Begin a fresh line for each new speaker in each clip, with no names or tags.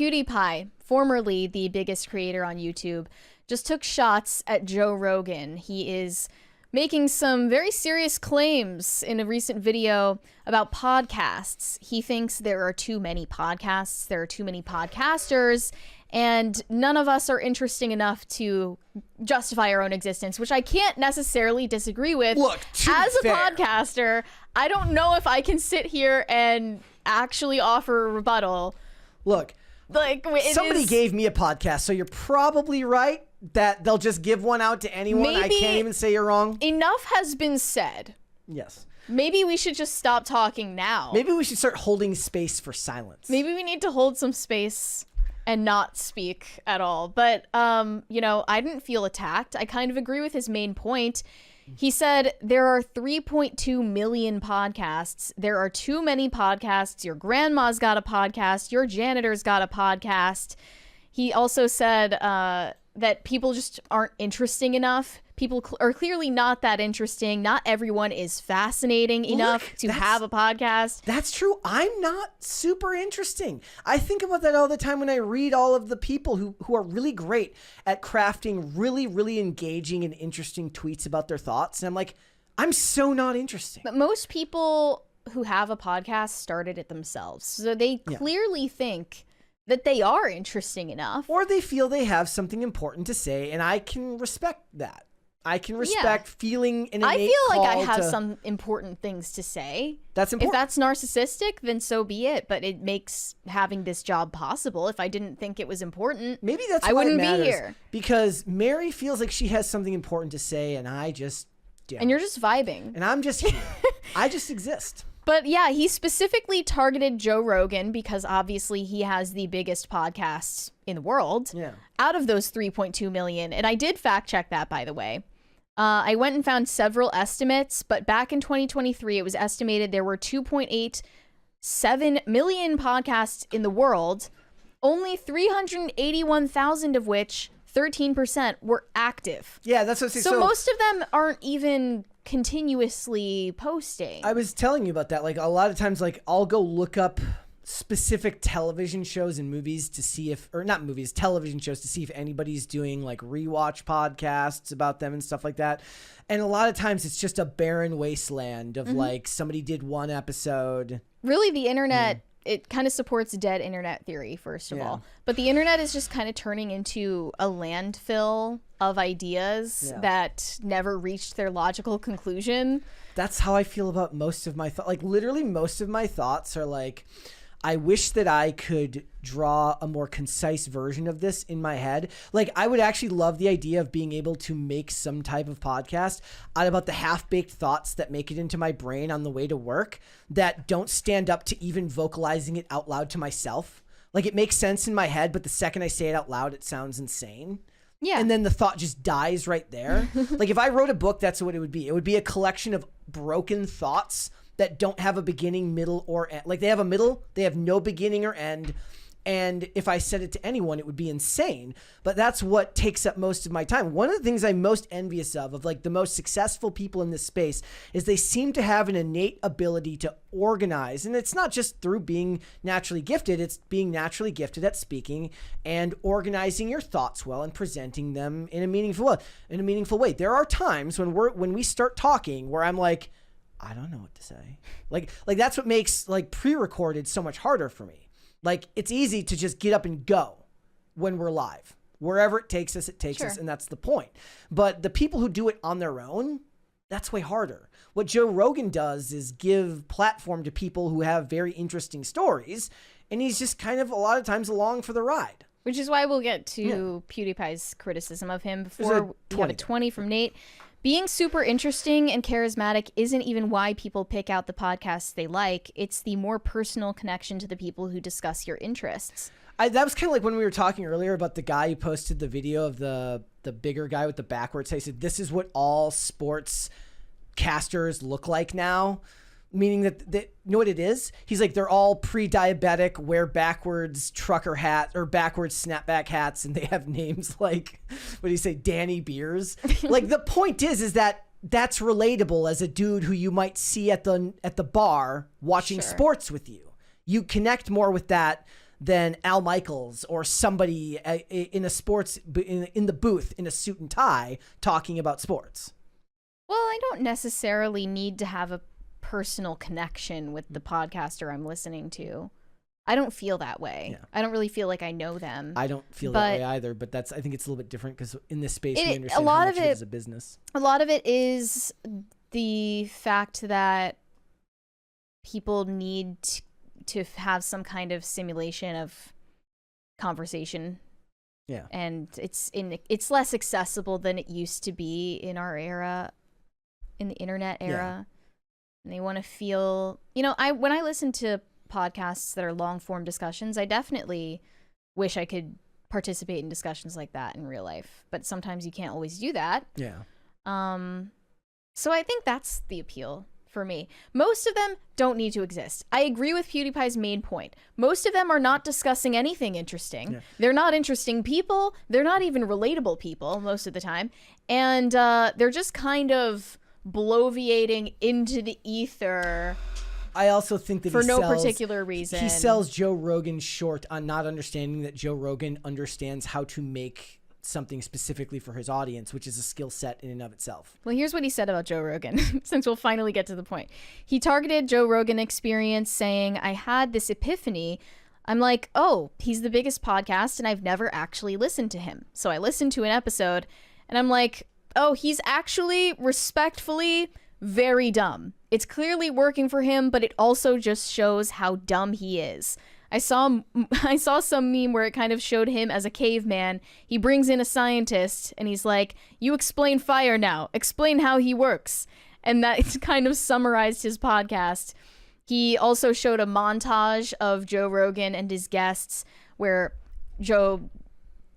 PewDiePie, formerly the biggest creator on YouTube, just took shots at Joe Rogan. He is making some very serious claims in a recent video about podcasts. He thinks there are too many podcasts, there are too many podcasters, and none of us are interesting enough to justify our own existence, which I can't necessarily disagree with.
Look,
as a podcaster, I don't know if I can sit here and actually offer a rebuttal.
Look,
like
somebody gave me a podcast, so you're probably right that they'll just give one out to anyone. I can't even say you're wrong.
Enough has been said.
Yes.
Maybe we should just stop talking now.
Maybe we should start holding space for silence.
Maybe we need to hold some space and not speak at all. But, you know, I didn't feel attacked. I kind of agree with his main point. He said there are 3.2 million podcasts. There are too many podcasts. Your grandma's got a podcast. Your janitor's got a podcast. He also said that people just aren't interesting enough. People are clearly not that interesting. Not everyone is fascinating enough to have a podcast.
That's true. I'm not super interesting. I think about that all the time when I read all of the people who are really great at crafting really, really engaging and interesting tweets about their thoughts. And I'm like, I'm so not interesting.
But most people who have a podcast started it themselves. So they clearly think that they are interesting enough.
Or they feel they have something important to say, and I can respect that. I can respect feeling an innate
I feel like I
call
have
to...
some important things to say.
That's important.
If that's narcissistic, then so be it. But it makes having this job possible. If I didn't think it was important,
maybe that's
I
why
wouldn't
it matters,
be here.
Because Mary feels like she has something important to say, and I just don't.
And you're just vibing.
And I'm just I just exist.
But yeah, he specifically targeted Joe Rogan because obviously he has the biggest podcast in the world out of those 3.2 million. And I did fact check that, by the way. I went and found several estimates, but back in 2023, it was estimated there were 2.87 million podcasts in the world, only 381,000 of which 13% were active.
Yeah, that's what I'm saying.
So most of them aren't even continuously posting.
I was telling you about that. Like a lot of times, like I'll go look up specific television shows and movies to see if, or not movies, television shows to see if anybody's doing like rewatch podcasts about them and stuff like that. And a lot of times it's just a barren wasteland of like somebody did one episode.
Really, the internet, it kind of supports dead internet theory, first of all. But the internet is just kind of turning into a landfill of ideas that never reached their logical conclusion.
That's how I feel about most of my thoughts. Like literally most of my thoughts are like, I wish that I could draw a more concise version of this in my head. Like I would actually love the idea of being able to make some type of podcast out about the half-baked thoughts that make it into my brain on the way to work that don't stand up to even vocalizing it out loud to myself. Like it makes sense in my head, but the second I say it out loud, it sounds insane. Yeah. And then the thought just dies right there. Like if I wrote a book, that's what it would be. It would be a collection of broken thoughts that don't have a beginning, middle, or end. Like they have a middle, they have no beginning or end. And if I said it to anyone, it would be insane. But that's what takes up most of my time. One of the things I'm most envious of like the most successful people in this space is they seem to have an innate ability to organize. And it's not just through being naturally gifted, it's being naturally gifted at speaking and organizing your thoughts well and presenting them in a meaningful way. There are times when we start talking where I'm like, I don't know what to say. Like that's what makes like pre-recorded so much harder for me. Like it's easy to just get up and go when we're live. Wherever it takes us, and that's the point. But the people who do it on their own, that's way harder. What Joe Rogan does is give platform to people who have very interesting stories, and he's just kind of a lot of times along for the ride.
Which is why we'll get to PewDiePie's criticism of him before we have a 20 from Nate. Being super interesting and charismatic isn't even why people pick out the podcasts they like. It's the more personal connection to the people who discuss your interests.
That was kind of like when we were talking earlier about the guy who posted the video of the bigger guy with the backwards. He said, this is what all sports casters look like now. Meaning that you know what it is? He's like, they're all pre-diabetic, wear backwards trucker hats or backwards snapback hats, and they have names like, what do you say, Danny Beers? Like the point is that that's relatable as a dude who you might see at the bar watching sports with you. You connect more with that than Al Michaels or somebody in a sports in the booth in a suit and tie talking about sports.
Well, I don't necessarily need to have a personal connection with the podcaster I'm listening to. I don't feel that way. Yeah. I don't really feel like I know them.
I don't feel that way either, but I think it's a little bit different because in this space we understand how much of it is a business.
A lot of it is the fact that people need to have some kind of simulation of conversation.
Yeah.
And it's less accessible than it used to be in our era, in the internet era. Yeah. And they want to feel, when I listen to podcasts that are long form discussions, I definitely wish I could participate in discussions like that in real life, but sometimes you can't always do that.
Yeah.
So I think that's the appeal for me. Most of them don't need to exist. I agree with PewDiePie's main point. Most of them are not discussing anything interesting. Yeah. They're not interesting people. They're not even relatable people most of the time. And they're just kind of bloviating into the ether.
I also think that
for no particular reason.
He sells Joe Rogan short on not understanding that Joe Rogan understands how to make something specifically for his audience, which is a skill set in and of itself.
Well, here's what he said about Joe Rogan, since we'll finally get to the point. He targeted Joe Rogan Experience, saying, I had this epiphany. I'm like, oh, he's the biggest podcast, and I've never actually listened to him. So I listened to an episode, and I'm like, oh, he's actually respectfully very dumb. It's clearly working for him, but it also just shows how dumb he is. I saw some meme where it kind of showed him as a caveman. He brings in a scientist and he's like, you explain fire now. Explain how he works. And that kind of summarized his podcast. He also showed a montage of Joe Rogan and his guests where Joe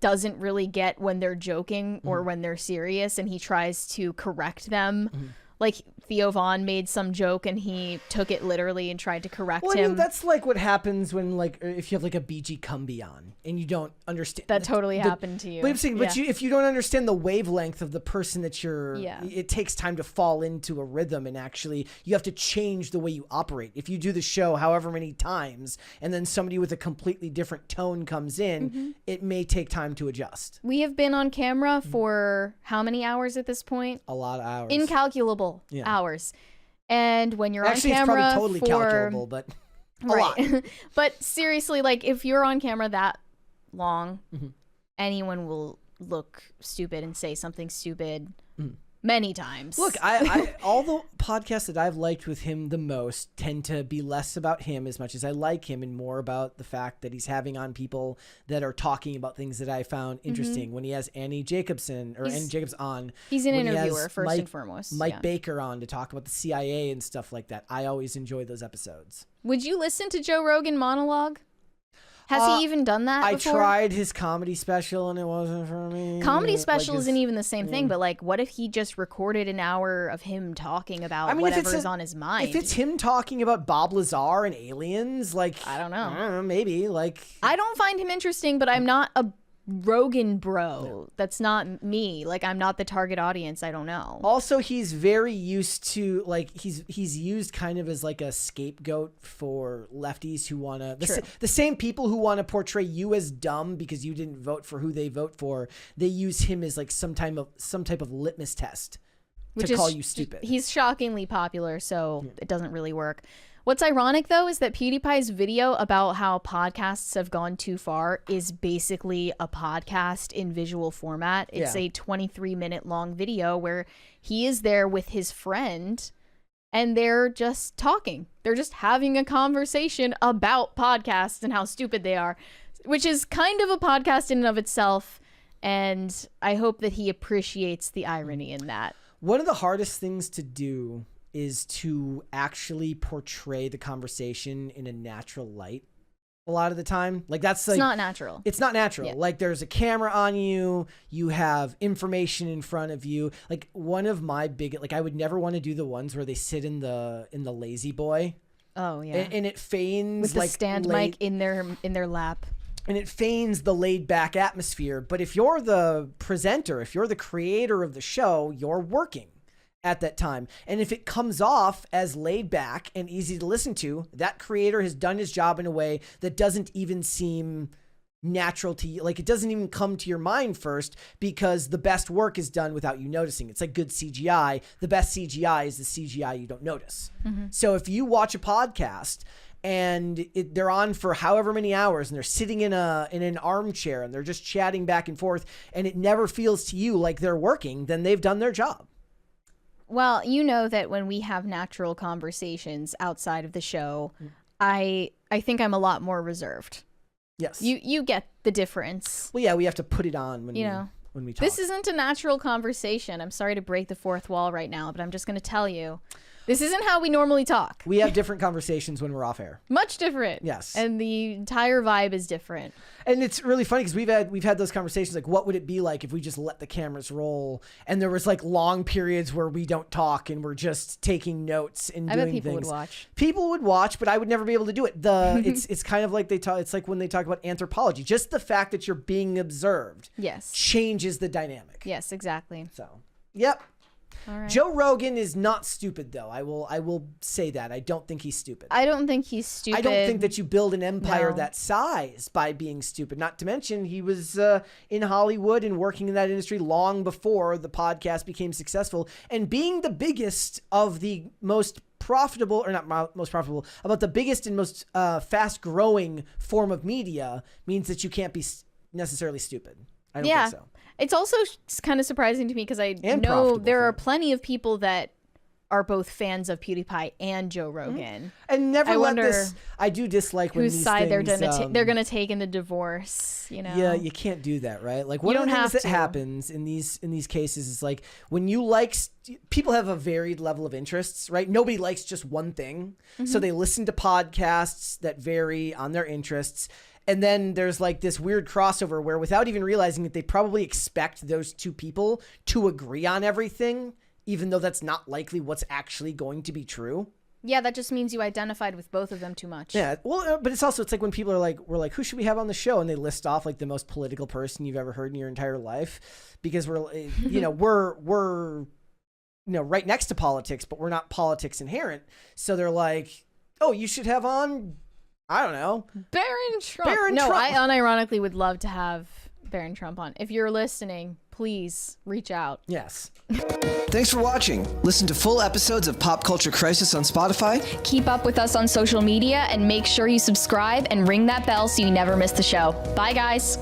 doesn't really get when they're joking or when they're serious, and he tries to correct them. Mm-hmm. Like Theo Von made some joke and he took it literally and tried to correct him.
Mean, that's like what happens when, like, if you have like a BG Cumby on and you don't understand.
That totally happened to you.
But I'm saying, if you don't understand the wavelength of the person that you're, it takes time to fall into a rhythm, and actually you have to change the way you operate. If you do the show however many times and then somebody with a completely different tone comes in, it may take time to adjust.
We have been on camera for how many hours at this point?
A lot of hours.
Incalculable hours. And when you're
actually,
on camera,
it's probably totally calculable, but a lot.
But seriously, like, if you're on camera that long, anyone will look stupid and say something stupid many times.
Look, I all the podcasts that I've liked with him the most tend to be less about him as much as I like him, and more about the fact that he's having on people that are talking about things that I found interesting. When he has Annie Jacobson on,
he's an interviewer first and foremost.
Mike Baker on to talk about the CIA and stuff like that. I always enjoy those episodes.
Would you listen to Joe Rogan monologue? Has he even done that before?
I tried his comedy special and it wasn't for me.
Comedy special isn't even the same thing, but like, what if he just recorded an hour of him talking about whatever is on his mind?
If it's him talking about Bob Lazar and aliens, like,
I don't know,
maybe. Like,
I don't find him interesting, but I'm not a Rogan bro. No. That's not me. Like, I'm not the target audience. I don't know.
Also, he's very used to, like, he's used kind of as like a scapegoat for lefties who want to, the same people who want to portray you as dumb because you didn't vote for who they vote for. They use him as like some type of litmus test to call you stupid.
He's shockingly popular, so it doesn't really work. What's ironic, though, is that PewDiePie's video about how podcasts have gone too far is basically a podcast in visual format. It's a 23-minute long video where he is there with his friend and they're just talking. They're just having a conversation about podcasts and how stupid they are, which is kind of a podcast in and of itself. And I hope that he appreciates the irony in that.
One of the hardest things to do is to actually portray the conversation in a natural light a lot of the time. Like, that's like,
it's not natural.
It's not natural. Yeah. Like, there's a camera on you, you have information in front of you. Like, one of my big, like, I would never want to do the ones where they sit in the lazy boy.
Oh yeah.
And it feigns
with the
like
stand mic in their lap.
And it feigns the laid back atmosphere. But if you're the presenter, if you're the creator of the show, you're working. at that time. And if it comes off as laid back and easy to listen to, that creator has done his job in a way that doesn't even seem natural to you. Like, it doesn't even come to your mind first, because the best work is done without you noticing. It's like good CGI. The best CGI is the CGI you don't notice. So if you watch a podcast and they're on for however many hours and they're sitting in an armchair and they're just chatting back and forth and it never feels to you like they're working, then they've done their job.
Well, you know that when we have natural conversations outside of the show, I think I'm a lot more reserved.
Yes.
You get the difference.
Well, yeah, we have to put it on when we talk.
This isn't a natural conversation. I'm sorry to break the fourth wall right now, but I'm just going to tell you, this isn't how we normally talk.
We have different conversations when we're off air.
Much different.
Yes.
And the entire vibe is different.
And it's really funny because we've had those conversations, like, what would it be like if we just let the cameras roll and there was like long periods where we don't talk and we're just taking notes and doing things. I bet
people would watch.
People would watch, but I would never be able to do it. It's kind of like it's like when they talk about anthropology. Just the fact that you're being observed changes the dynamic.
Yes, exactly.
So, yep.
All right.
Joe Rogan is not stupid, though. I will say that. I don't think he's stupid.
I don't think he's stupid.
I don't think that you build an empire that size by being stupid. Not to mention, he was in Hollywood and working in that industry long before the podcast became successful. And being the biggest of the most profitable, or not most profitable, about the biggest and most fast-growing form of media means that you can't be necessarily stupid. I don't think so.
It's also kind of surprising to me because I know there are plenty of people that are both fans of PewDiePie and Joe Rogan.
And never let this. I do dislike when
whose
these
side
things,
they're gonna take in the divorce. You know.
Yeah, you can't do that, right? Like, one of the things that happens in these cases is, like, when you like, people have a varied level of interests, right? Nobody likes just one thing, so they listen to podcasts that vary on their interests. And then there's like this weird crossover where, without even realizing it, they probably expect those two people to agree on everything, even though that's not likely what's actually going to be true.
Yeah, that just means you identified with both of them too much.
Yeah, well, but it's like when people are like, we're like, who should we have on the show? And they list off like the most political person you've ever heard in your entire life, because we're right next to politics, but we're not politics inherent. So they're like, oh, you should have on, I don't know,
Barron Trump. I unironically would love to have Barron Trump on. If you're listening, please reach out.
Yes. Thanks for watching. Listen to full episodes of Pop Culture Crisis on Spotify.
Keep up with us on social media and make sure you subscribe and ring that bell so you never miss the show. Bye, guys.